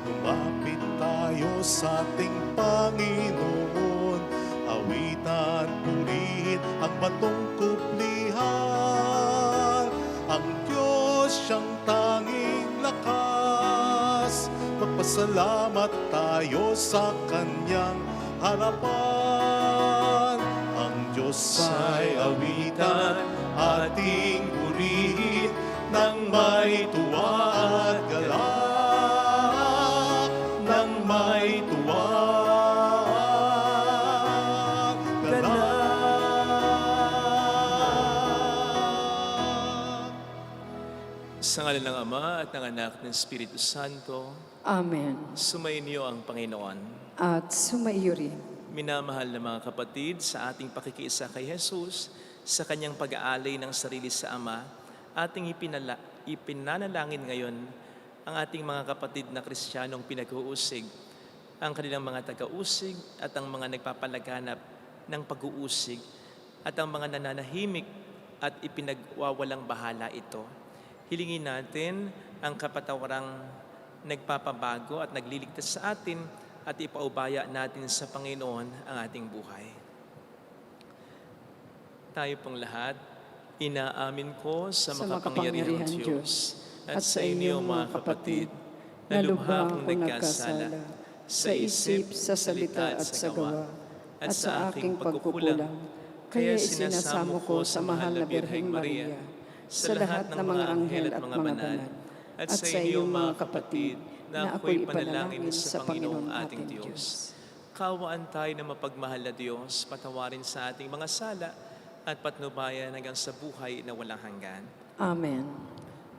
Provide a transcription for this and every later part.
Lumapit tayo sa ating Panginoon, awitan, purihin ang batong kuplihan. Ang Diyos siyang tanging lakas, magpasalamat tayo sa Kanyang harapan. Ang Diyos ay awitan, ating purihin, nang may tuwa at galak, nang may tuwa at galak. Sa ngalan ng Ama at ng Anak ng Espiritu Santo, Amen. sumainyo ang Panginoon. At sumaiyo rin. Minamahal na mga kapatid, sa ating pakikiisa kay Jesus, sa kanyang pag-aalay ng sarili sa Ama, ating ipinanalangin ngayon ang ating mga kapatid na Kristiyanong pinag-uusig, ang kanilang mga taga-usig at ang mga nagpapalaganap ng pag-uusig at ang mga nananahimik at ipinagwawalang bahala ito. Hilingin natin ang kapatawarang nagpapabago at nagliligtas sa atin at ipaubaya natin sa Panginoon ang ating buhay. Tayo pong lahat, inaamin ko sa makapangyarihang Diyos at sa inyo mga kapatid na lubha akong nagkasala sa isip, sa salita at sa gawa at sa aking pagkukulang. Kaya sinasamo ko sa mahal na Birheng Maria, sa lahat ng mga anghel at mga banal, at sa inyo mga kapatid na ako'y panalangin sa Panginoong ating Diyos. Kawaan tayo na mapagmahal na Diyos, patawarin sa ating mga sala at patnubayan hanggang sa buhay na walang hanggan. Amen.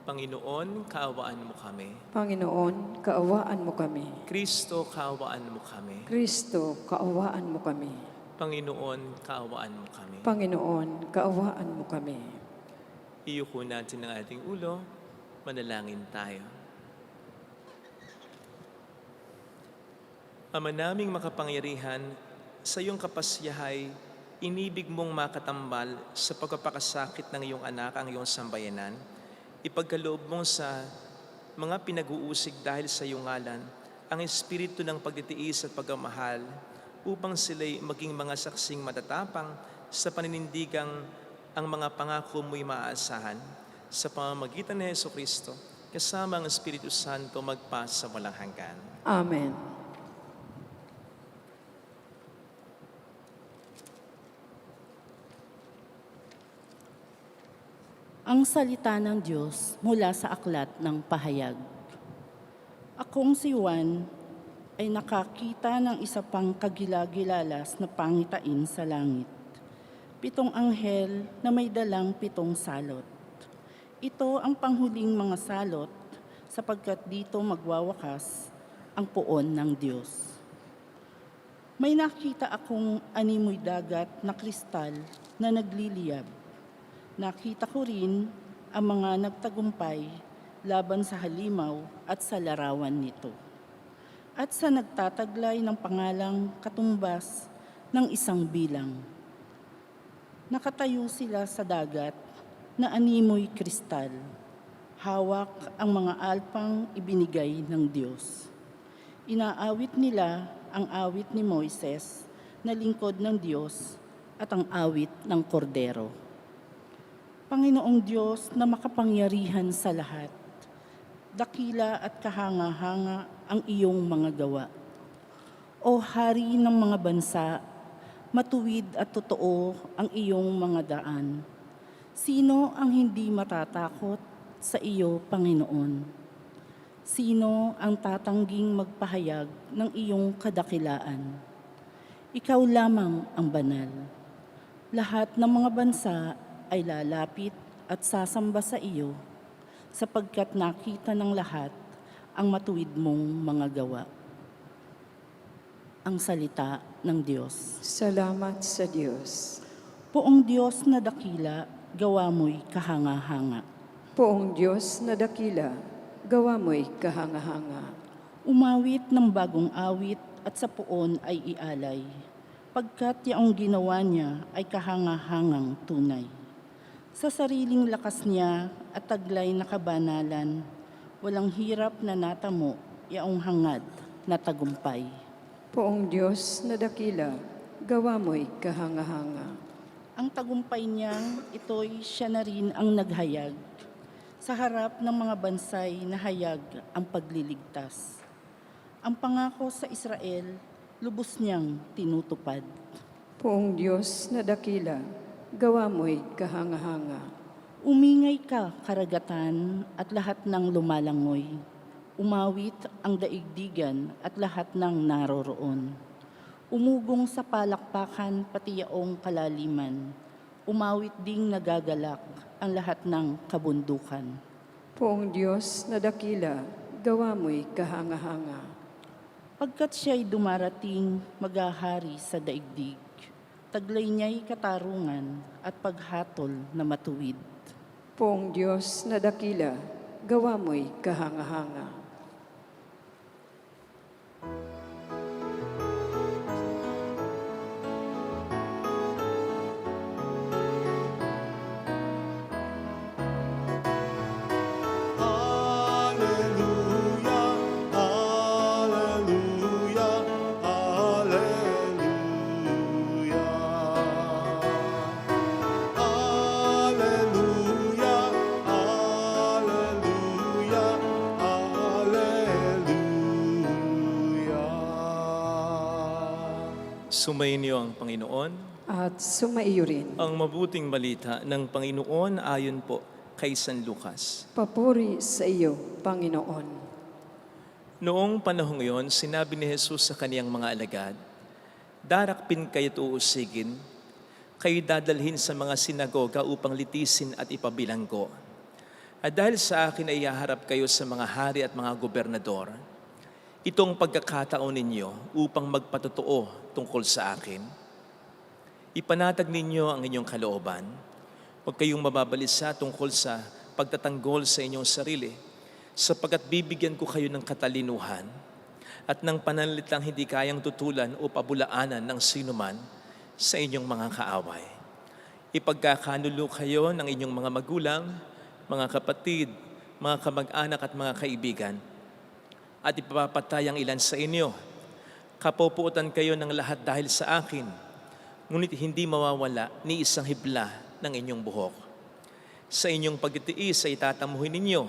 Panginoon, kaawaan mo kami. Panginoon, kaawaan mo kami. Kristo, kaawaan mo kami. Kristo, kaawaan mo kami. Panginoon, kaawaan mo kami. Panginoon, kaawaan mo kami. Iyuko natin ang ating ulo, manalangin tayo. Ama naming makapangyarihan, sa iyong kapasyahay, inibig mong makatambal sa pagpapakasakit ng iyong anak ang iyong sambayanan. Ipagkaloob mo sa mga pinag-uusig dahil sa iyong ngalan ang espiritu ng pagtitiis at pagmamahal upang sila'y maging mga saksing matatapang sa paninindigang ang mga pangako mo'y maaasahan. Sa pamamagitan ni Jesucristo, kasama ang Espiritu Santo magpa sa walang hanggan. Amen. Ang salita ng Diyos mula sa aklat ng pahayag. Akong si Juan ay nakakita ng isa pang kagilagilalas na pangitain sa langit. 7 anghel na may dalang 7 salot. Ito ang panghuling mga salot sapagkat dito magwawakas ang puon ng Diyos. May nakita akong animoy dagat na kristal na nagliliyab. Nakita ko rin ang mga nagtagumpay laban sa halimaw at sa larawan nito. At sa nagtataglay ng pangalang katumbas ng isang bilang. Nakatayo sila sa dagat na animoy kristal. Hawak ang mga alpang ibinigay ng Diyos. Inaawit nila ang awit ni Moises na lingkod ng Diyos at ang awit ng Kordero. Panginoong Diyos na makapangyarihan sa lahat, dakila at kahanga-hanga ang iyong mga gawa. O Hari ng mga bansa, matuwid at totoo ang iyong mga daan. Sino ang hindi matatakot sa iyo, Panginoon? Sino ang tatangging magpahayag ng iyong kadakilaan? Ikaw lamang ang banal. Lahat ng mga bansa ay lalapit at sasamba sa iyo, sapagkat nakita ng lahat ang matuwid mong mga gawa. Ang salita ng Diyos. Salamat sa Diyos. Poong Diyos na dakila, gawa mo'y kahanga-hanga. Poong Diyos na dakila, gawa mo'y kahanga-hanga. Umawit ng bagong awit at sa puon ay ialay, pagkat yaong ginawa niya ay kahanga-hangang tunay. Sa sariling lakas niya at taglay na kabanalan, walang hirap na natamo, yaong hangad na tagumpay. Poong Diyos na dakila, gawa mo'y kahanga-hanga. Ang tagumpay niyang ito'y siya na rin ang naghayag. Sa harap ng mga bansay na hayag ang pagliligtas. Ang pangako sa Israel, lubos niyang tinutupad. Poong Diyos na dakila, gawa mo'y kahanga-hanga. Umingay ka, karagatan, at lahat ng lumalangoy. Umawit ang daigdigan at lahat ng naroroon. Umugong sa palakpakan pati yaong kalaliman. Umawit ding nagagalak ang lahat ng kabundukan. Poong Diyos na dakila, gawa mo'y kahanga-hanga. Pagkat siya'y dumarating, maghahari sa daigdig. Taglay niya'y katarungan at paghatol na matuwid. Poong Diyos na dakila, gawa mo'y kahanga-hanga. Hallelujah, hallelujah, hallelujah. Hallelujah, hallelujah, hallelujah. Sumainyo ang Panginoon. At sumaiyo rin. Ang mabuting balita ng Panginoon ayon po kay San Lucas. Papuri sa iyo, Panginoon. Noong panahong iyon, sinabi ni Jesus sa kaniyang mga alagad, "Darakpin kayo't uusigin, kayo dadalhin sa mga sinagoga upang litisin at ipabilanggo. At dahil sa akin ay ihaharap kayo sa mga hari at mga gobernador, itong pagkakataon ninyo upang magpatotoo tungkol sa akin. Ipanatag ninyo ang inyong kalooban. Huwag kayong mababalisa tungkol sa pagtatanggol sa inyong sarili, sapagkat bibigyan ko kayo ng katalinuhan at ng pananalitang hindi kayang tutulan o pabulaanan ng sinuman sa inyong mga kaaway. Ipagkakanulo kayo ng inyong mga magulang, mga kapatid, mga kamag-anak at mga kaibigan, at ipapatay ang ilan sa inyo. Kapupuotan kayo ng lahat dahil sa akin, ngunit hindi mawawala ni isang hibla ng inyong buhok. Sa inyong pagtitiis ay tatamuhin ninyo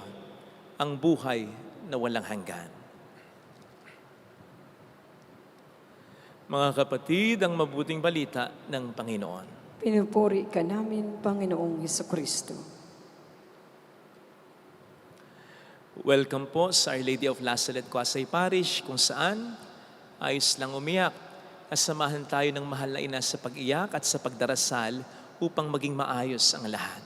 ang buhay na walang hanggan." Mga kapatid, ang mabuting balita ng Panginoon. Pinupuri ka namin, Panginoong Hesukristo. Welcome po sa Our Lady of La Salette, Quasay Parish, kung saan ayos lang umiyak. Kasamahan tayo ng mahal na ina sa pag-iyak at sa pagdarasal upang maging maayos ang lahat.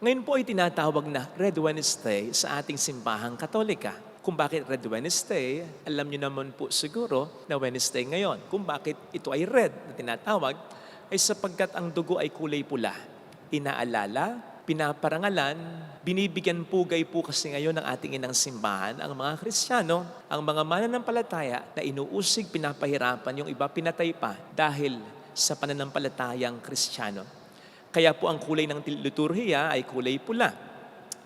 Ngayon po ay tinatawag na Red Wednesday sa ating simbahang Katolika. Kung bakit Red Wednesday, alam niyo naman po siguro na Wednesday ngayon. Kung bakit ito ay red na tinatawag, ay sapagkat ang dugo ay kulay pula. Inaalala, pinaparangalan, binibigyan pugay po kasi ngayon ng ating inang simbahan ang mga Kristiyano, ang mga mananampalataya na inuusig, pinapahirapan, yung iba pinatay pa dahil sa pananampalatayang Kristiyano. Kaya po ang kulay ng liturhiya ay kulay pula.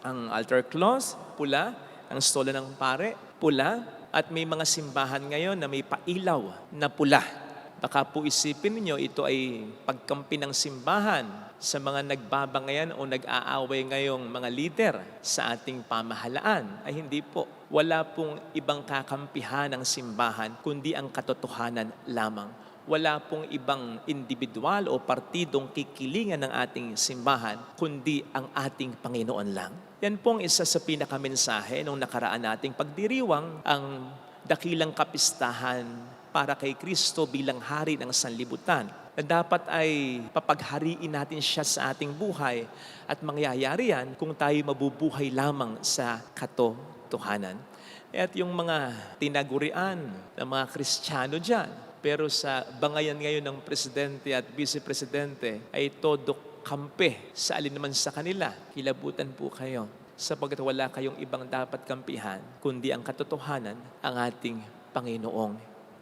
Ang altar cloth, pula. Ang stola ng pare, pula. At may mga simbahan ngayon na may pailaw na pula. Baka po isipin ninyo ito ay pagkampi ng simbahan sa mga nagbabangayan o nag-aaway ngayong mga lider sa ating pamahalaan. Ay hindi po. Wala pong ibang kakampihan ng simbahan kundi ang katotohanan lamang. Wala pong ibang individual o partidong kikilingan ng ating simbahan kundi ang ating Panginoon lang. Yan pong isa sa pinakamensahe nung nakaraan nating pagdiriwang ang dakilang kapistahan para kay Kristo bilang hari ng sanlibutan, na dapat ay papaghariin natin siya sa ating buhay at mangyayari yan kung tayo mabubuhay lamang sa katotohanan. At yung mga tinagurian ng mga Kristiyano dyan, pero sa bangayan ngayon ng presidente at vice-presidente ay todo kampe sa alinman sa kanila. Kilabutan po kayo sapagkat wala kayong ibang dapat kampihan kundi ang katotohanan, ang ating Panginoong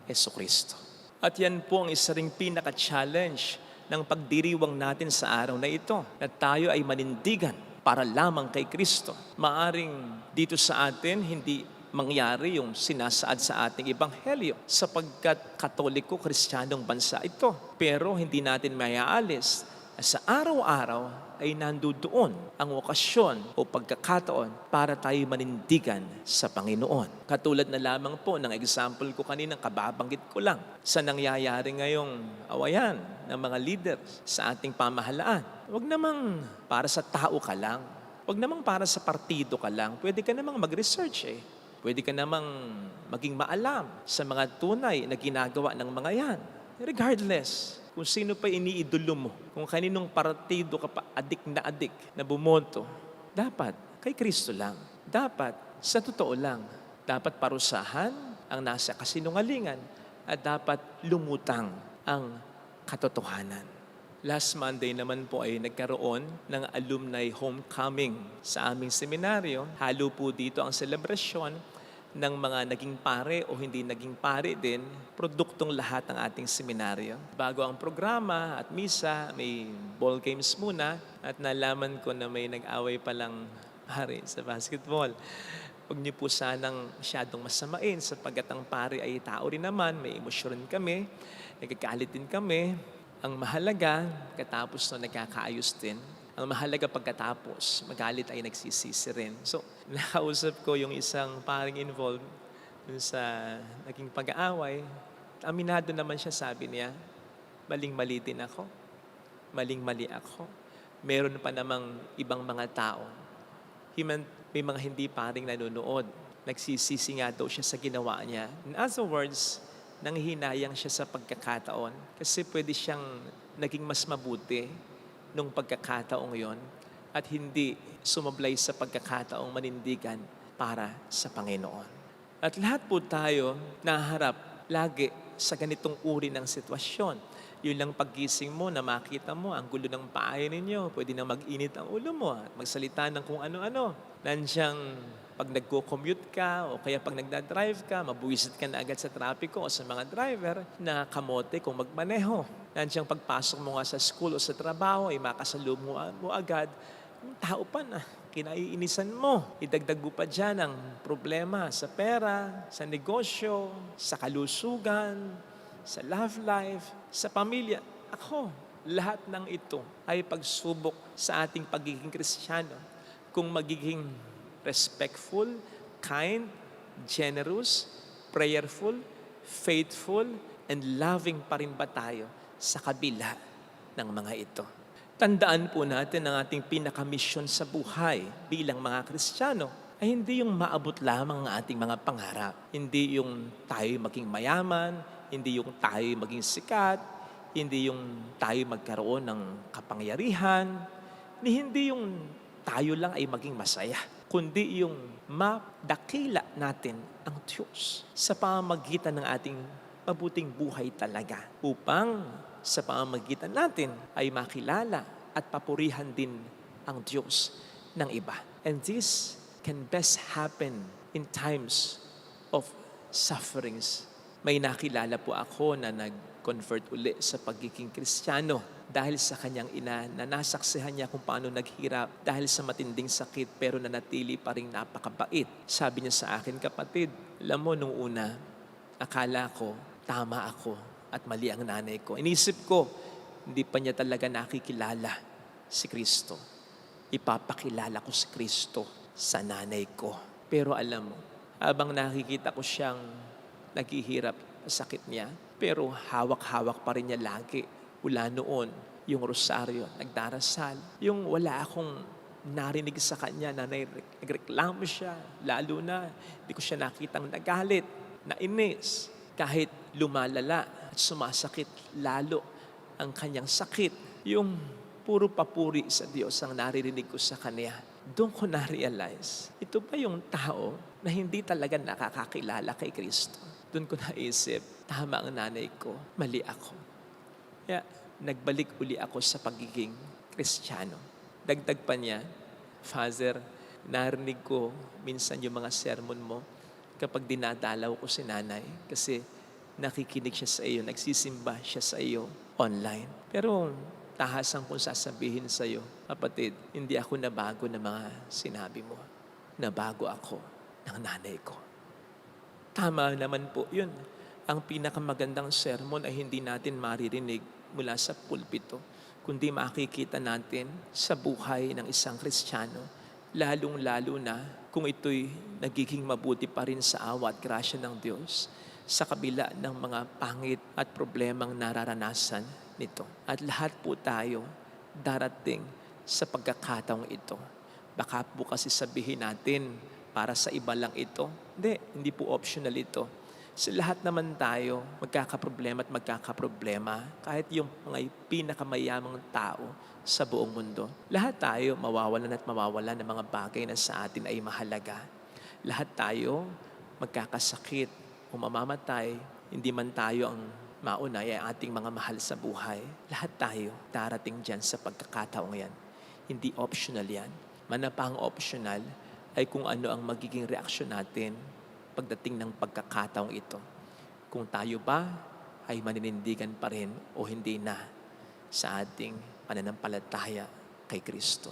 Jesucristo. At yan po ang isa ring pinaka-challenge ng pagdiriwang natin sa araw na ito, na tayo ay manindigan para lamang kay Kristo. Maaring dito sa atin hindi mangyari yung sinasaad sa ating ebanghelyo sapagkat Katoliko, Kristiyanong bansa ito. Pero hindi natin mayaalis na sa araw-araw ay nandoon ang okasyon o pagkakataon para tayo manindigan sa Panginoon. Katulad na lamang po ng example ko kanina, kababanggit ko lang sa nangyayari ngayong awayan ng mga leader sa ating pamahalaan. Huwag namang para sa tao ka lang. Huwag namang para sa partido ka lang. Pwede ka namang mag-research Pwede ka namang maging maalam sa mga tunay na ginagawa ng mga yan. Regardless kung sino pa iniidolo mo, kung kaninong partido ka pa adik na bumoto, dapat kay Kristo lang. Dapat sa totoo lang. Dapat parusahan ang nasa kasinungalingan at dapat lumutang ang katotohanan. Last Monday naman po ay nagkaroon ng alumni homecoming sa aming seminaryo. Halo po dito ang selebrasyon ng mga naging pare o hindi naging pare din, produktong lahat ng ating seminaryo. Bago ang programa at misa, may ball games muna at nalaman ko na may nag-away palang pare sa basketball. Huwag niyo po sanang masyadong masamain sapagkat ang pare ay tao rin naman, may emosyon kami, nagkakalit din kami. Ang mahalaga, katapos na nagkakaayos din, ang mahalaga pagkatapos, magalit ay nagsisisi rin. So, nakausap ko yung isang paring involved dun sa naging pag-aaway. Aminado naman siya, sabi niya, maling-mali din ako. Maling-mali ako. Meron pa namang ibang mga tao. May mga hindi paring nanonood. Nagsisisi nga daw siya sa ginawa niya. In other words, nanghihinayang siya sa pagkakataon kasi pwede siyang naging mas mabuti nung pagkakataong yon at hindi sumablay sa pagkakataong manindigan para sa Panginoon. At lahat po tayo naharap lagi sa ganitong uri ng sitwasyon. Yun lang paggising mo na makita mo ang gulo ng paay ninyo, pwede na mag-init ang ulo mo at magsalita ng kung ano-ano. Nandiyan pag nagko-commute ka o kaya pag nagdadrive ka, mabuwisit ka na agad sa trapiko o sa mga driver na kamote kung magmaneho. Nandiyan pagpasok mo nga sa school o sa trabaho, ay makasalubong mo agad. Yung tao pa na, kinaiinisan mo. Idagdag mo pa dyan ang problema sa pera, sa negosyo, sa kalusugan, sa love life, sa pamilya. Ako, lahat ng ito ay pagsubok sa ating pagiging Kristiyano. Kung magiging respectful, kind, generous, prayerful, faithful, and loving pa rin ba tayo sa kabila ng mga ito? Tandaan po natin ang ating pinakamisyon sa buhay bilang mga Kristiyano ay hindi yung maabot lamang ang ating mga pangarap. Hindi yung tayo maging mayaman, hindi yung tayo maging sikat, hindi yung tayo magkaroon ng kapangyarihan, hindi yung tayo lang ay maging masaya, kundi yung madakila natin ang Diyos sa pamamagitan ng ating mabuting buhay talaga upang sa pamamagitan natin ay makilala at papurihan din ang Diyos ng iba. And this can best happen in times of sufferings. May nakilala po ako na nag-convert uli sa pagiging Kristiyano dahil sa kanyang ina na nasaksihan niya kung paano naghirap dahil sa matinding sakit pero nanatili pa rin napakabait. Sabi niya sa akin, kapatid, alam mo nung una, akala ko tama ako at mali ang nanay ko. Inisip ko, hindi pa niya talaga nakikilala si Kristo. Ipapakilala ko si Kristo sa nanay ko. Pero alam mo, habang nakikita ko siyang naghihirap sa sakit niya, pero hawak-hawak pa rin niya lagi. Mula noon, yung rosaryo, nagdarasal. Yung wala akong narinig sa kanya na nagreklamo siya. Lalo na, hindi ko siya nakitang nagalit, nainis. Kahit lumalala at sumasakit lalo ang kanyang sakit. Yung puro papuri sa Diyos ang naririnig ko sa kanya. Doon ko na-realize, ito ba yung tao na hindi talaga nakakakilala kay Kristo? Doon ko naisip, tama ang nanay ko, mali ako. Kaya nagbalik uli ako sa pagiging Kristiyano. Dagdag pa niya, Father, narinig ko minsan yung mga sermon mo kapag dinadalaw ko si nanay kasi nakikinig siya sa iyo, nagsisimba siya sa iyo online. Pero tahasan kong sasabihin sa iyo, kapatid, hindi ako nabago ng mga sinabi mo. Nabago ako ng nanay ko. Tama naman po yun. Ang pinakamagandang sermon ay hindi natin maririnig mula sa pulpito, kundi makikita natin sa buhay ng isang Kristiyano, lalong-lalo na kung ito'y nagiging mabuti pa rin sa awa at grasya ng Diyos sa kabila ng mga pangit at problemang nararanasan nito. At lahat po tayo darating sa pagkakataong ito. Baka po kasi sabihin natin, para sa iba lang ito. Hindi po optional ito. Sa lahat naman tayo, magkakaproblema at magkakaproblema. Kahit yung mga pinakamayamang tao sa buong mundo. Lahat tayo mawawalan at mawawalan ng mga bagay na sa atin ay mahalaga. Lahat tayo magkakasakit o mamamatay. Hindi man tayo ang mauna ay ating mga mahal sa buhay. Lahat tayo darating dyan sa pagkakataong yan. Hindi optional yan. Manapang optional ay kung ano ang magiging reaksyon natin pagdating ng pagkakataong ito. Kung tayo ba ay maninindigan pa rin o hindi na sa ating pananampalataya kay Kristo.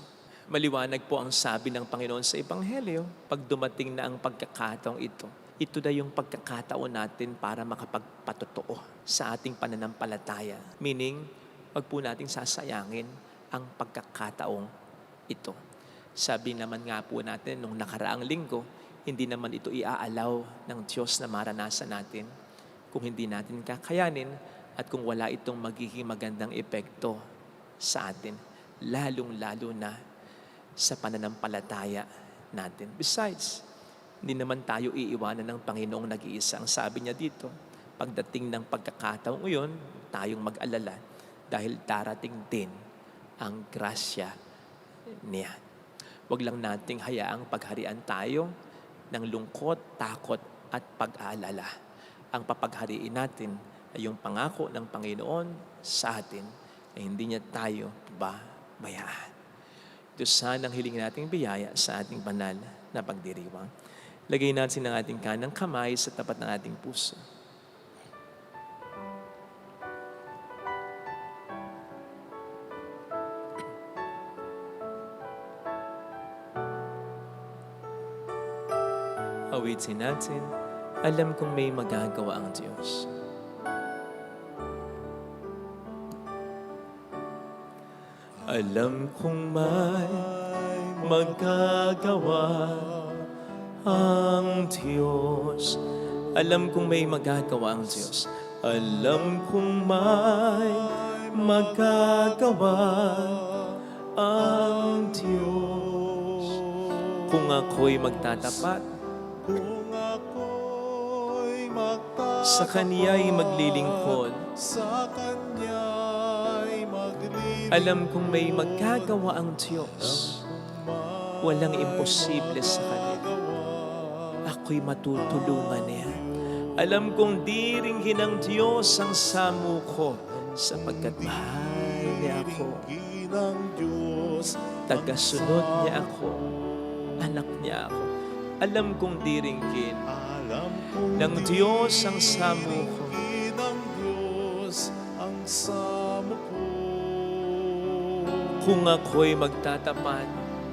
Maliwanag po ang sabi ng Panginoon sa Ebanghelyo, pag dumating na ang pagkakataong ito, ito na yung pagkakataon natin para makapagpatotoo sa ating pananampalataya. Meaning, wag po nating sasayangin ang pagkakataong ito. Sabi naman nga po natin nung nakaraang linggo, hindi naman ito iaalaw ng Diyos na maranasan natin kung hindi natin kakayanin at kung wala itong magiging magandang epekto sa atin, lalong-lalo na sa pananampalataya natin. Besides, hindi naman tayo iiwanan ng Panginoong nag-iisa. Ang sabi niya dito, pagdating ng pagkakataong iyon, tayong mag-alala dahil darating din ang grasya niya. Huwag lang nating hayaang pagharian tayo ng lungkot, takot at pag-aalala. Ang papaghariin natin ay yung pangako ng Panginoon sa atin na hindi niya tayo babayaan. Ito sana ang hiling nating biyaya sa ating banal na pagdiriwang. Lagay natin ang ating kanang kamay sa tapat ng ating puso. Awitin natin, alam kong may magagawa ang Diyos. Alam kong may magagawa ang Diyos. Alam kong may magagawa ang Diyos. Alam kong may magagawa ang Diyos. Kung ako'y magtatapat, Kung ako'y sa Kaniya'y maglilingkod, sa Kanya'y maglilingkod, alam kong may magagawa ang Diyos. Walang imposible sa Kanya. Ako'y matutulungan niya. Alam kong diringgin ng Diyos ang samo ko sapagkat mahal niya ako. ng Diyos, Tagasunod niya ako. Anak niya ako. Alam kong diringgin alam kong ng Diyos ang samo ko. diringgin ng Diyos ang samo ko. Kung ako'y magtatapat,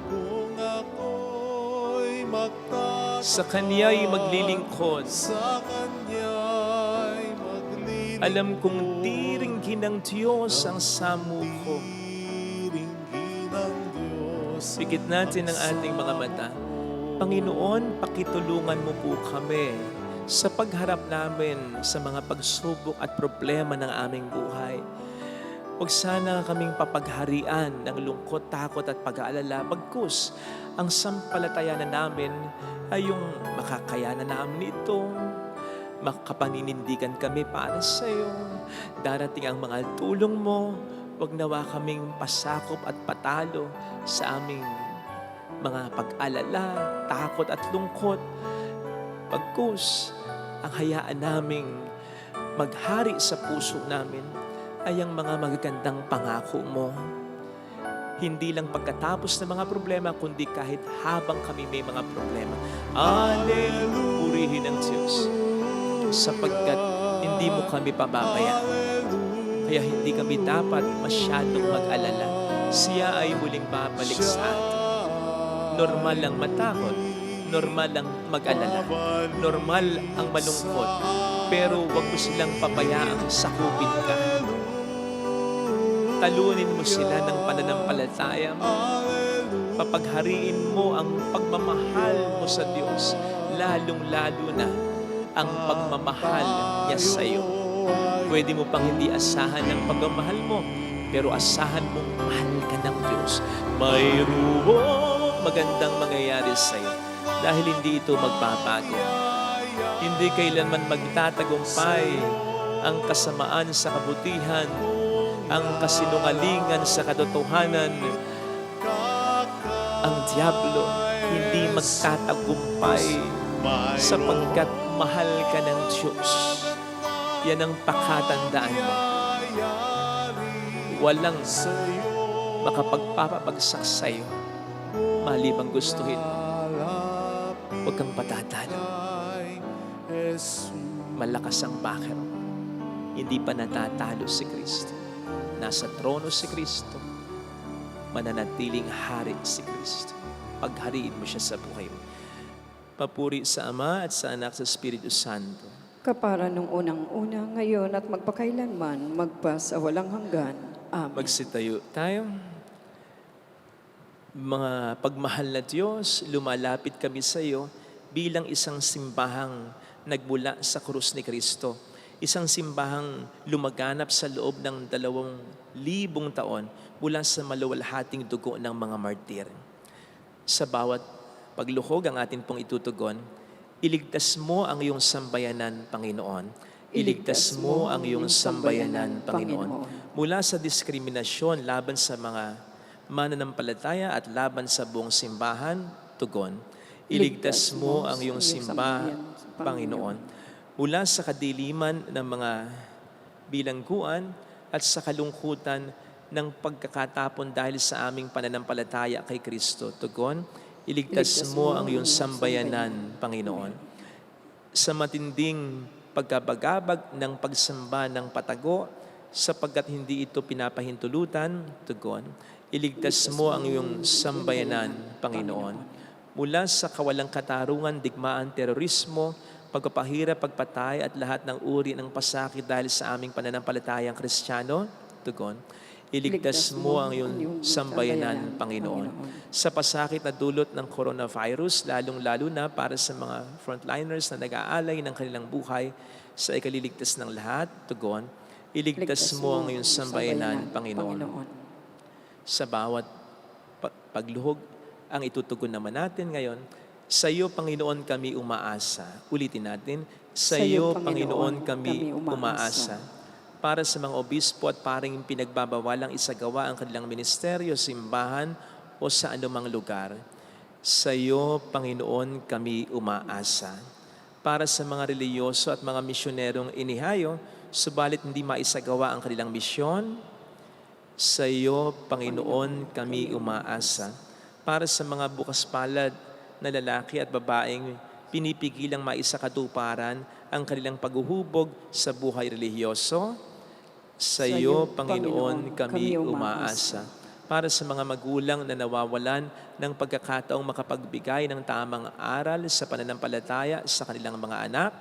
Kung ako'y magtatapat, sa Kaniya'y maglilingkod, sa Kanya'y maglilingkod, Alam kong diringgin ng Diyos ang samuko. Diringgin ng Diyos Pikit natin ang ating mga mata. Panginoon, pakitulungan mo po kami sa pagharap namin sa mga pagsubok at problema ng aming buhay. Huwag sana kaming papagharian ng lungkot, takot at pag-aalala. Bagkus, ang sampalatayanan namin ay yung makakayanan namin ito. Makapaninindigan kami para sa iyo. Darating ang mga tulong mo. Huwag nawa kaming pasakop at patalo sa aming mga pag-alala, takot at lungkot. Bagkus, ang hayaan naming maghari sa puso namin ay ang mga magagandang pangako mo. Hindi lang pagkatapos ng mga problema, kundi kahit habang kami may mga problema. Alleluia! Purihin ang Diyos. Sapagkat hindi mo kami pababayaan. Kaya hindi kami dapat masyadong mag-alala. Siya ay muling babalik sa atin. Normal lang matakot. Normal lang mag-alala. Normal ang malungkot. Pero huwag mo silang papayaang sakupin ka. Talunin mo sila ng pananampalataya mo. Papaghariin mo ang pagmamahal mo sa Diyos. Lalong-lalo na ang pagmamahal niya sa iyo. Pwede mo pang hindi asahan ng pagmamahal mo, pero asahan mong mahal ka ng Diyos. Mayroong magandang mangyayari sa iyo dahil hindi ito magbabago. Hindi kailanman magtatagumpay ang kasamaan sa kabutihan, ang kasinungalingan sa katotohanan. Ang Diablo hindi magtatagumpay sapagkat mahal ka ng Diyos. Yan ang pakatandaan mo. Walang makapagpapabagsak sa iyo malibang gustuhin. Huwag kang patatalo. Malakas ang bakit. Hindi pa natatalo si Kristo. Nasa trono si Kristo. Mananatiling hari si Kristo. Paghariin mo siya sa buhay mo. Papuri sa Ama at sa Anak sa Espiritu Santo. Kapara nung unang-una, ngayon at magpakailanman, magpa sa walang hanggan. Amen. Magsitayo tayo. Mga pagmahal na Diyos, lumalapit kami sa iyo bilang isang simbahang nagmula sa krus ni Kristo. Isang simbahang lumaganap sa loob ng 2,000 taon mula sa maluwalhating dugo ng mga martir. Sa bawat pagluhog ang atin pong itutugon, iligtas mo ang iyong sambayanan, Panginoon. Iligtas mo ang iyong sambayanan, Panginoon. Mula sa diskriminasyon laban sa mga mananampalataya at laban sa buong simbahan, tugon. Iligtas mo ang iyong simbahan, Panginoon. Mula sa kadiliman ng mga bilangguan at sa kalungkutan ng pagkakatapon dahil sa aming pananampalataya kay Kristo, tugon. Iligtas mo ang iyong sambayanan, Panginoon. Sa matinding pagkabagabag ng pagsamba ng patago, sapagkat hindi ito pinapahintulutan, tugon. Iligtas mo ang iyong sambayanan, Panginoon. Mula sa kawalang katarungan, digmaan, terorismo, pagpapahirap, pagpatay at lahat ng uri ng pasakit dahil sa aming pananampalatayang Kristiyano, tugon. Iligtas mo ang iyong sambayanan, Panginoon. Sa pasakit na dulot ng coronavirus, lalong-lalo na para sa mga frontliners na nag-aalay ng kanilang buhay sa ikaliligtas ng lahat, tugon. Iligtas mo ang iyong sambayanan, Panginoon. Sa bawat pagluhog, ang itutugon naman natin ngayon, sa iyo, Panginoon, kami umaasa. Ulitin natin, sa iyo, Panginoon, kami umaasa. Para sa mga obispo at paring pinagbabawalang isagawa ang kanilang ministeryo, simbahan o sa anumang lugar, sa iyo, Panginoon, kami umaasa. Para sa mga reliyoso at mga misyonerong inihayo, subalit hindi maisagawa ang kanilang misyon, sa iyo, Panginoon, kami umaasa. Para sa mga bukas palad na lalaki at babaeng pinipigilang maisakatuparan ang kanilang paghuhubog sa buhay relihiyoso, sa iyo, Panginoon, kami umaasa. Para sa mga magulang na nawawalan ng pagkakataong makapagbigay ng tamang aral sa pananampalataya sa kanilang mga anak,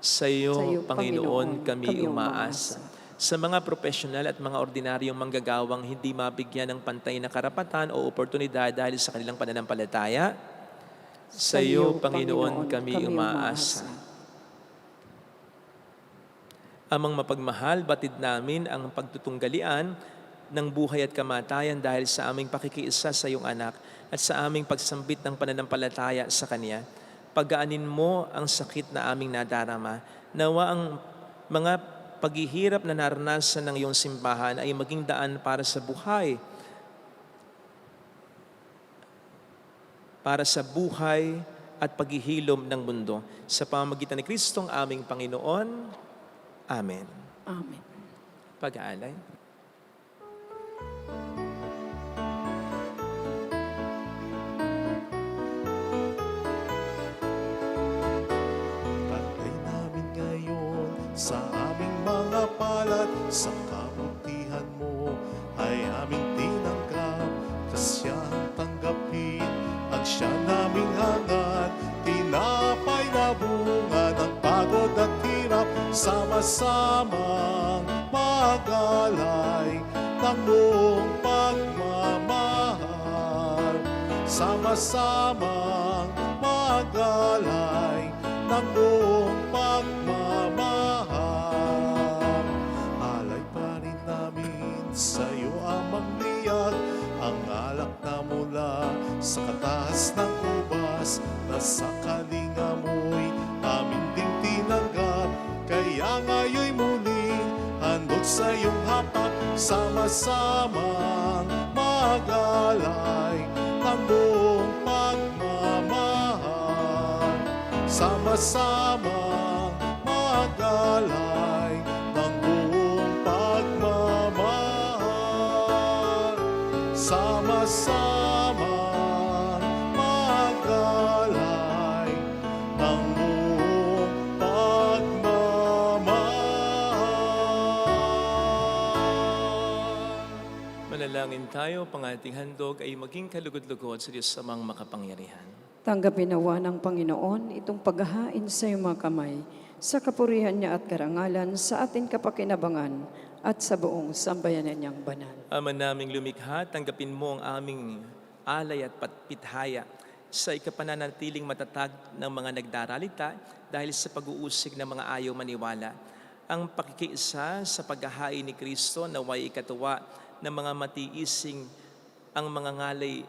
Sa iyo, Panginoon, kami umaasa. Sa mga profesional at mga ordinaryong manggagawang hindi mabigyan ng pantay na karapatan o oportunidad dahil sa kanilang pananampalataya, sa iyo, Panginoon, kami umaasa. Amang mapagmahal, batid namin ang pagtutunggalian ng buhay at kamatayan dahil sa aming pakikiisa sa iyong anak at sa aming pagsambit ng pananampalataya sa Kanya. Pagaanin mo ang sakit na aming nadarama. Nawa ang mga paghihirap na naranasan ng iyong simbahan ay maging daan para sa buhay at paghihilom ng mundo. Sa pamamagitan ni Kristong aming Panginoon. Amen. Amen. Pag-aalay. Pantay namin ngayon sa aming mga palad, sa kabutihan mo ay aming tinanggap. Kasyang tanggapin ang siya naming hangad, tinapay na bunga ng pagod at hirap, sama-samang mag-alay ng buong pagmamahal. Sama-samang mag-alay ng buong pagmamahal. Alay pa rin namin sa iyo ang magliyag, ang alak na mula sa katas ng ubas, na sa kalinga mo'y amin ding tinanggap. Kaya ngayon'y muling handog sa iyong hapak, sama-samang mag-alay ng buong pagmamahal. Sama-samang mag-alay ng buong pagmamahal. Sama-samang mag-alay ng buong pagmamahal. Manalangin tayo, pang ating handog ay maging kalugod-lugod sa Diyos amang makapangyarihan. Tanggapin nawa ng Panginoon itong paghahain sa iyong mga kamay, sa kapurihan niya at karangalan, sa ating kapakinabangan at sa buong sambayanan niyang banal. Ama naming lumikha, tanggapin mo ang aming alay at patpithaya sa ikapananatiling matatag ng mga nagdaralita dahil sa pag-uusig ng mga ayaw maniwala. Ang pakikiisa sa paghahain ni Kristo naway ikatuwa ng mga matiising ang mga ngalay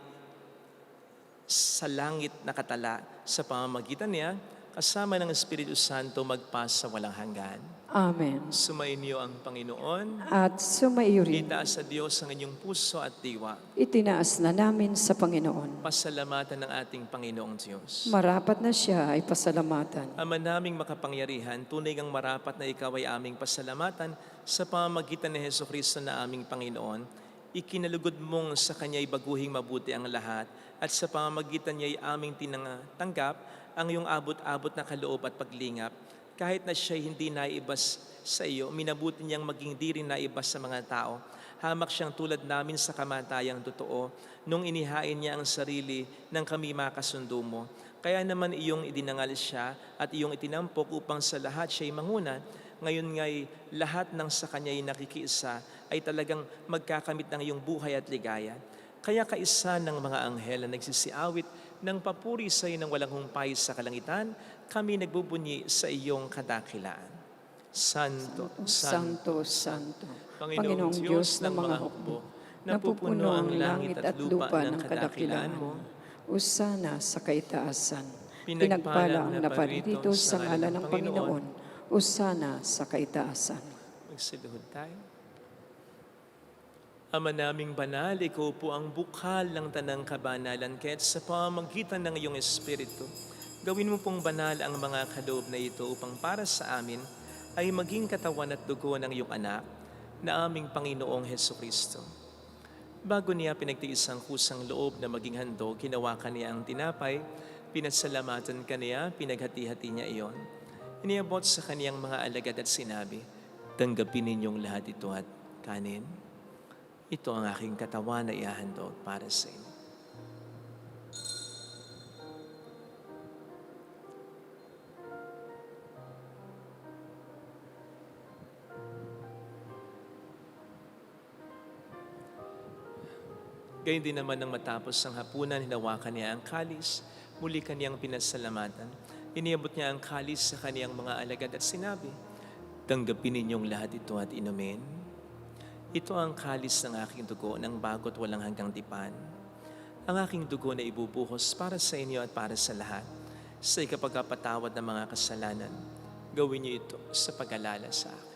sa langit na katala sa pamamagitan niya, kasama ng Espiritu Santo magpasa walang hanggan. Amen. Sumainyo ang Panginoon. At sumaiyo rin, Itaas sa Diyos ang inyong puso at diwa. itinaas na namin sa Panginoon. Pasalamatan ng ating Panginoong Diyos. Marapat na siya ay pasalamatan. Ama naming makapangyarihan, tunay ngang marapat na ikaw ay aming pasalamatan sa pamamagitan ni Hesukristo na aming Panginoon. Ikinalugod mong sa Kanya'y baguhing mabuti ang lahat at sa pamamagitan niya'y aming tinanggap ang iyong abot-abot na kaloob at paglingap. Kahit na siya'y hindi naibas sa iyo, minabuti niyang maging di rin naibas sa mga tao. Hamak siyang tulad namin sa kamatayang totoo nung inihain niya ang sarili ng kami makasundo mo. Kaya naman iyong idinangal siya at iyong itinampok upang sa lahat siya'y manguna. Ngayon nga'y lahat ng sa Kanya'y nakikiisa ay talagang magkakamit ng iyong buhay at ligaya. Kaya kaisa ng mga anghel na nagsisiawit ng papuri sa iyo ng walang humpay sa kalangitan, kami nagbubunyi sa iyong kadakilaan. Santo, Santo, Santo, Panginoong Diyos ng mga hukbo, napupuno ang langit at lupa ng kadakilaan mo. Usana sa kaitaasan. Pinagpala Pinagpala ang naparito sa ngalan ng Panginoon. Usana sa kaitaasan. Magsiluhod tayo. Ama naming banal, ikaw po ang bukal ng tanang kabanalan, kaya't sa pamamagitan ng iyong Espiritu, gawin mo pong banal ang mga kaloob na ito upang para sa amin ay maging katawan at dugo ng iyong anak na aming Panginoong Hesukristo. Bago niya pinagtiis ang kusang loob na maging handog, hinawakan niya ang tinapay, pinasalamatan kaniya, pinaghati-hati niya iyon. Iniabot sa kaniyang mga alagad at sinabi, tanggapin ninyong lahat ito at kanin. Ito ang aking katawan na ihahandog para sa inyo. Gayun din naman nang matapos ang hapunan, hinawakan niya ang kalis, muli kaniyang pinasalamatan. Iniabot niya ang kalis sa kaniyang mga alagad at sinabi, "Tanggapin ninyong lahat ito at inumin. Ito ang kalis ng aking dugo ng bago't walang hanggang tipan. Ang aking dugo na ibubuhos para sa inyo at para sa lahat. Sa ikapagpapatawad ng mga kasalanan, gawin niyo ito sa pag-alala sa akin."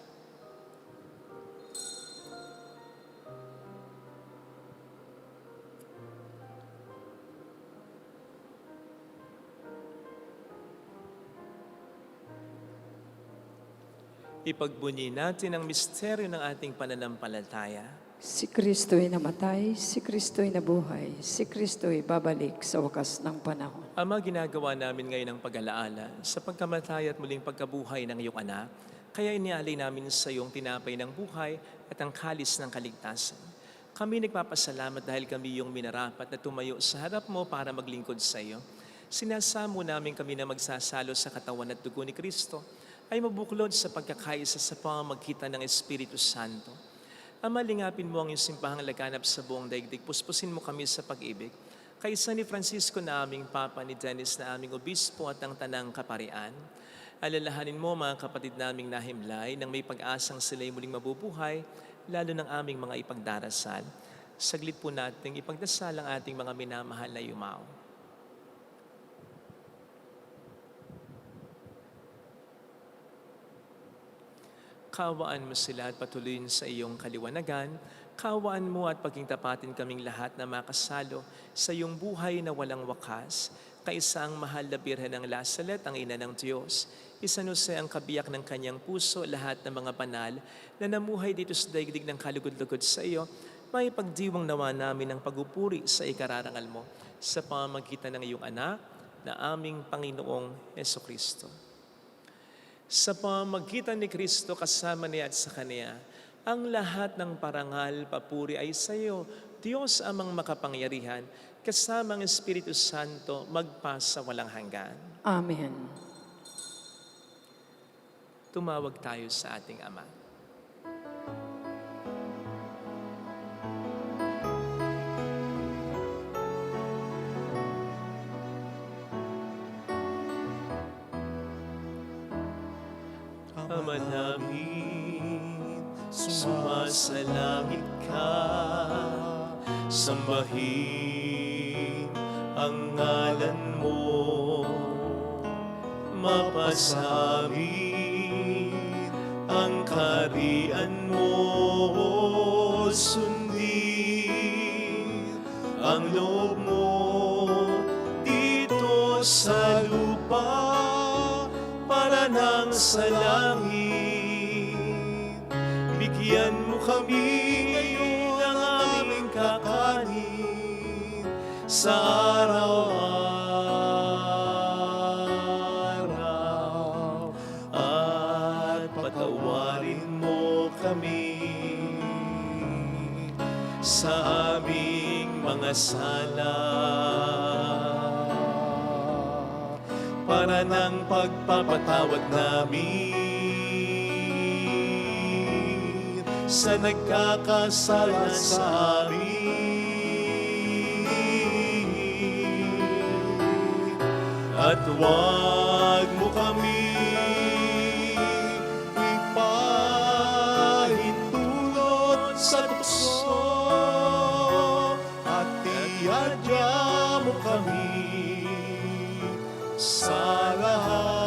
Ipagbunyi natin ang misteryo ng ating pananampalataya. Si Kristo'y namatay, si Kristo'y nabuhay, si Kristo'y babalik sa wakas ng panahon. Ama, ginagawa namin ngayon ang pag-alaala sa pagkamatay at muling pagkabuhay ng iyong anak, kaya inialay namin sa iyong tinapay ng buhay at ang kalis ng kaligtasan. Kami nagpapasalamat dahil kami iyong minarapat na tumayo sa harap mo para maglingkod sa iyo. Sinasamo namin kami na magsasalo sa katawan at dugo ni Kristo ay mabuklod sa pagkakaisa sa pamamagitan ng Espiritu Santo. Ama, lingapin mo ang iyong simpahang laganap sa buong daigdig. Puspusin mo kami sa pag-ibig. Kaisa ni Francisco na aming Papa, ni Dennis na aming Obispo at ang Tanang Kaparian. Alalahanin mo mga kapatid naming nahimlay nang may pag-asang sila'y muling mabubuhay, lalo ng aming mga ipagdarasal. Saglit po nating ipagdasal ang ating mga minamahal na yumao. Kaawaan mo sila at patuloyin sa iyong kaliwanagan. Kaawaan mo at pagingtapatin kaming lahat na makasalo sa iyong buhay na walang wakas. Kaisa ang mahal na Birhen ng Lasalet, ang ina ng Diyos. Isanuse ang kabiyak ng kanyang puso, lahat ng mga banal na namuhay dito sa daigdig ng kalugod-lugod sa iyo. May pagdiwang nawa namin ang pagupuri sa ikararangal mo sa pamamagitan ng iyong anak na aming Panginoong Jesucristo. Sa pamamagitan ni Kristo kasama niya at sa Kanya, ang lahat ng parangal, papuri ay sa iyo, Diyos amang makapangyarihan, kasama ang Espiritu Santo, magpasa walang hanggan. Amen. Tumawag tayo sa ating Ama. Ama namin, sumasalangit ka, sambahin ang ngalan mo, mapasamin ang kaharian mo, sundin ang loob mo dito sa lupa para nang sa langit. Bigyan mo kami ngayon ng aming kakanin sa araw-araw, at patawarin mo kami sa aming mga sala, para ng pagpapatawad namin sa nagkakasala sa amin. At huwag mo kami ipahintulot sa tukso, at iadya mo kami sa lahat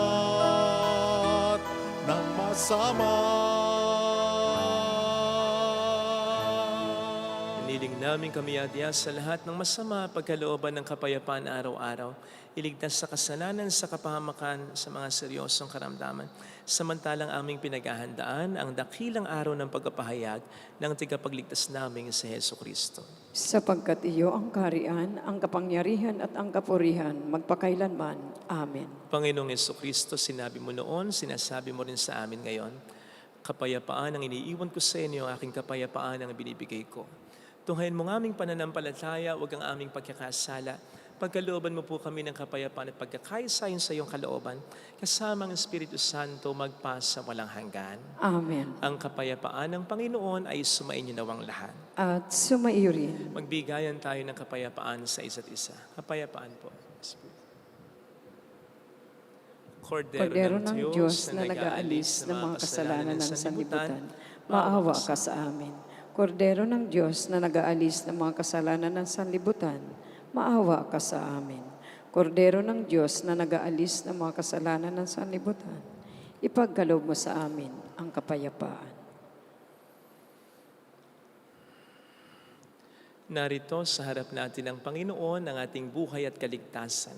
ng masama. Hiniling namin kami adya sa lahat ng masama, pagkalooban ng kapayapaan araw-araw, iligtas sa kasalanan, sa kapahamakan, sa mga seryosong karamdaman. Samantalang aming pinaghahandaan ang dakilang araw ng pagpapahayag ng tigapagligtas naming si Heso Kristo. Sapagkat iyo ang kaharian, ang kapangyarihan at ang kapurihan, magpakailanman. Amen. Panginoong Heso Kristo, sinabi mo noon, sinasabi mo rin sa amin ngayon, kapayapaan ang iniiwan ko sa inyo, aking kapayapaan ang binibigay ko. Tunghayin mo ang aming pananampalataya, huwag ang aming pagkakasala. Pagkalooban mo po kami ng kapayapaan at pagkakaisa sa iyong kalooban, kasama ang Espiritu Santo magpasa walang hanggan. Amen. Ang kapayapaan ng Panginoon ay sumainyo nawang lahat. At sumaiyo rin. Magbigayan tayo ng kapayapaan sa isa't isa. Kapayapaan po. Kordero ng Diyos na nag-aalis ng mga kasalanan ng sanlibutan, maawa ka sa amin. Kordero ng Diyos na nag-aalis ng mga kasalanan ng sanlibutan, maawa ka sa amin. Kordero ng Diyos na nag-aalis ng mga kasalanan ng sanlibutan, ipagkaloob mo sa amin ang kapayapaan. Narito sa harap natin ng Panginoon ang ating buhay at kaligtasan.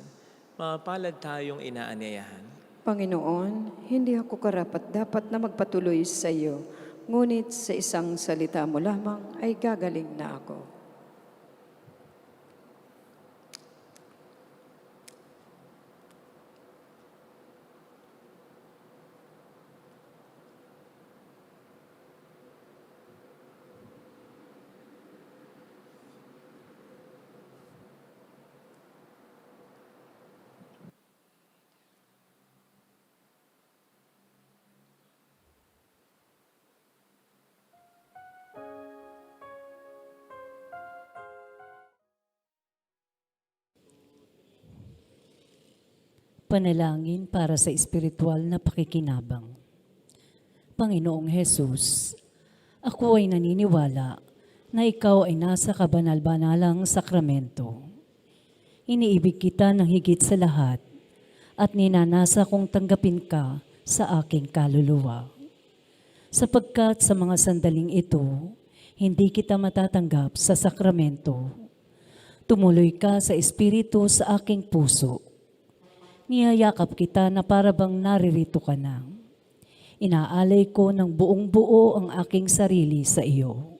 Mapalad tayong inaanyayahan. Panginoon, hindi ako karapat-dapat na magpatuloy sa iyo, ngunit sa isang salita mo lamang ay gagaling na ako. Panalangin para sa espiritual na pakikinabang. Panginoong Hesus, ako ay naniniwala na ikaw ay nasa kabanal-banalang sakramento. Iniibig kita ng higit sa lahat at ninanasa kong tanggapin ka sa aking kaluluwa. Sapagkat sa mga sandaling ito, hindi kita matatanggap sa sakramento. Tumuloy ka sa espiritu sa aking puso. Niyayakap kita na parabang naririto ka na. Inaalay ko ng buong buo ang aking sarili sa iyo.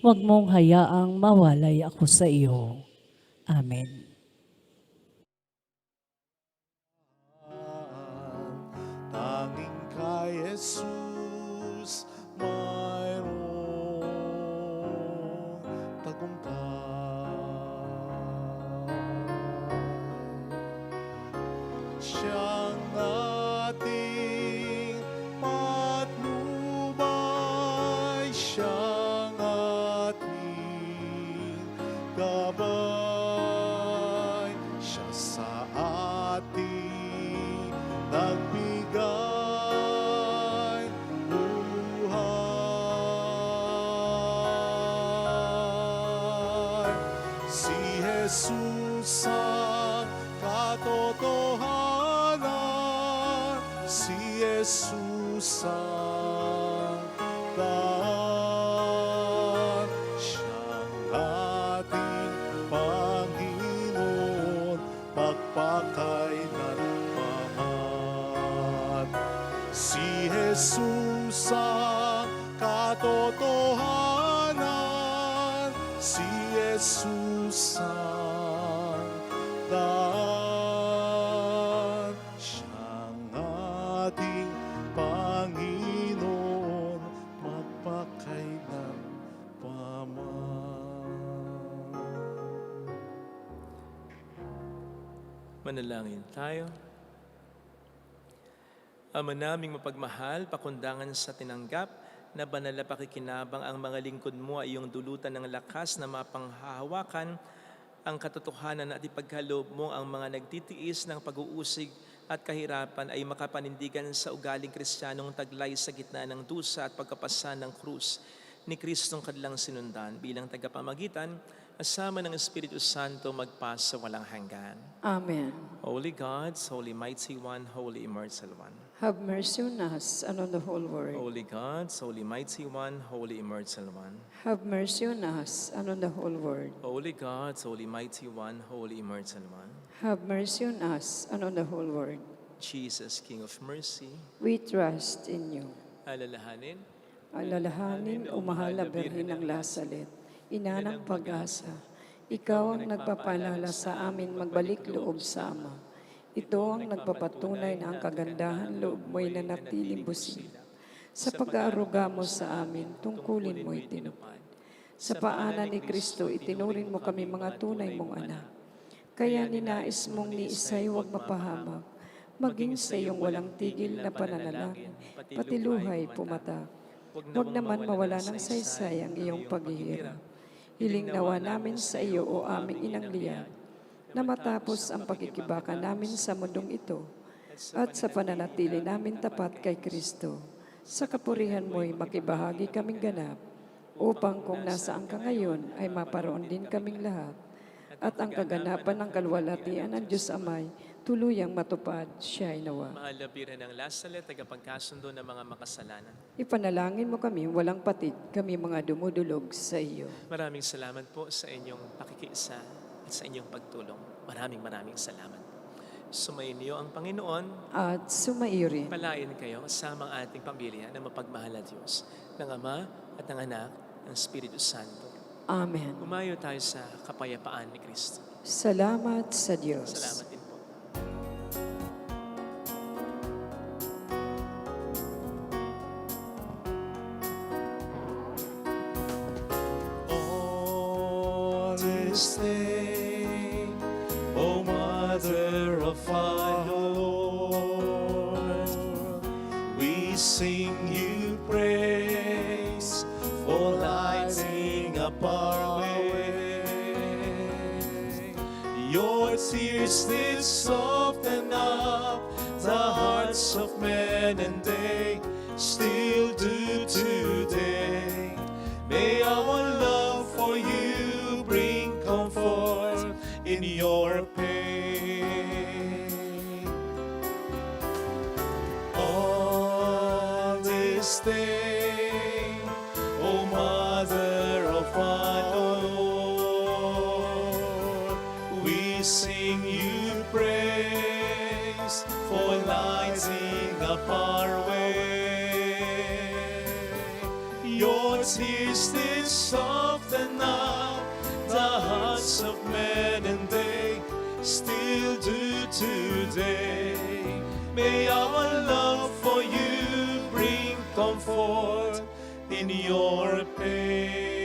Huwag mong hayaang mawalay ako sa iyo. Amen. Tanging kay Jesus mayroong tagumpay. Siyang ating patnubay, siyang ating gabay, siya sa ating nagbigay buhay. Si Jesus ang katotohanan, si Jesus ang daan, siyang ating Panginoon, magpakailanman. Si Jesus ang katotohanan, si Jesus ang daan, siyang ating Panginoon, magpakailanman. Manalangin tayo. Ama naming mapagmahal, pakundangan sa tinanggap na banal na pakikinabang ang mga lingkod mo ay iyong dulutan ng lakas na mapanghahawakan ang katotohanan at ipagkaloob mo ang mga nagtitiis ng pag-uusig at kahirapan ay makapanindigan sa ugaling Kristiyanong taglay sa gitna ng dusa at pagkapasa ng krus ni Kristong kanilang sinundan bilang tagapamagitan kasama ng Espiritu Santo magpasa walang hanggan. Amen. Holy God, Holy Mighty One, Holy Immortal One. Have mercy on us and on the whole world. Holy God, Holy Mighty One, Holy Immortal One. Have mercy on us and on the whole world. Holy God, Holy Mighty One, Holy Immortal One. Have mercy on us and on the whole world. Jesus, King of Mercy, We trust in you. alalahanin, Alalahanin o mahal na Birhen ng Lasalet, ina ng pag-asa, ikaw ang nagpapalala sa amin magbalik loob sa Ama. Ito ang nagpapatunay na ang kagandahan loob mo'y nanatiling busil. Sa pag-aaruga mo sa amin, tungkulin mo'y tinupad. Sa paanan ni Kristo, itinurin mo kami mga tunay mong anak. Kaya ninais mong ni Isay huwag mapahamak, maging sa iyong walang tigil na pananalangin, pati luhay pumatak. Huwag naman mawala ng saysay ang iyong paghihirap. Hiling nawa namin sa iyo, o aming inang liyag, na matapos ang pagkikibaka namin sa mundong ito, at sa pananatili namin tapat kay Kristo, sa kapurihan mo'y makibahagi kaming ganap, upang kung nasaan ka ngayon ay maparoon din kaming lahat, at ang kaganapan ng kalwalhatian ng Diyos Amay tuluyang matupad, siya ay nawa. Maalabiran ng lasal at tagapagkasundo ng mga makasalanan. Ipanalangin mo kami, walang patid, kami mga dumudulog sa iyo. Maraming salamat po sa inyong pakikiisa at sa inyong pagtulong. Maraming salamat. Sumainyo ang Panginoon. At sumaiyo rin. Palain kayo kasama ang ating pamilya na mapagmahal na Diyos, ng Ama at ng Anak, ng Espiritu Santo. Amen. Umayo tayo sa kapayapaan ni Kristo. Salamat sa Diyos. Salamat din po. On this day, O Mother of our Lord, we sing you praise for lighting up our way. Your tears did soften up the hearts of men, and they still do today. May our love for you bring comfort in your pain. On this day, O Mother of our Lord, we sing you praise for lighting up our way. Your tears did soften up the hearts of men, and they still do today. May our love for you bring comfort in your pain.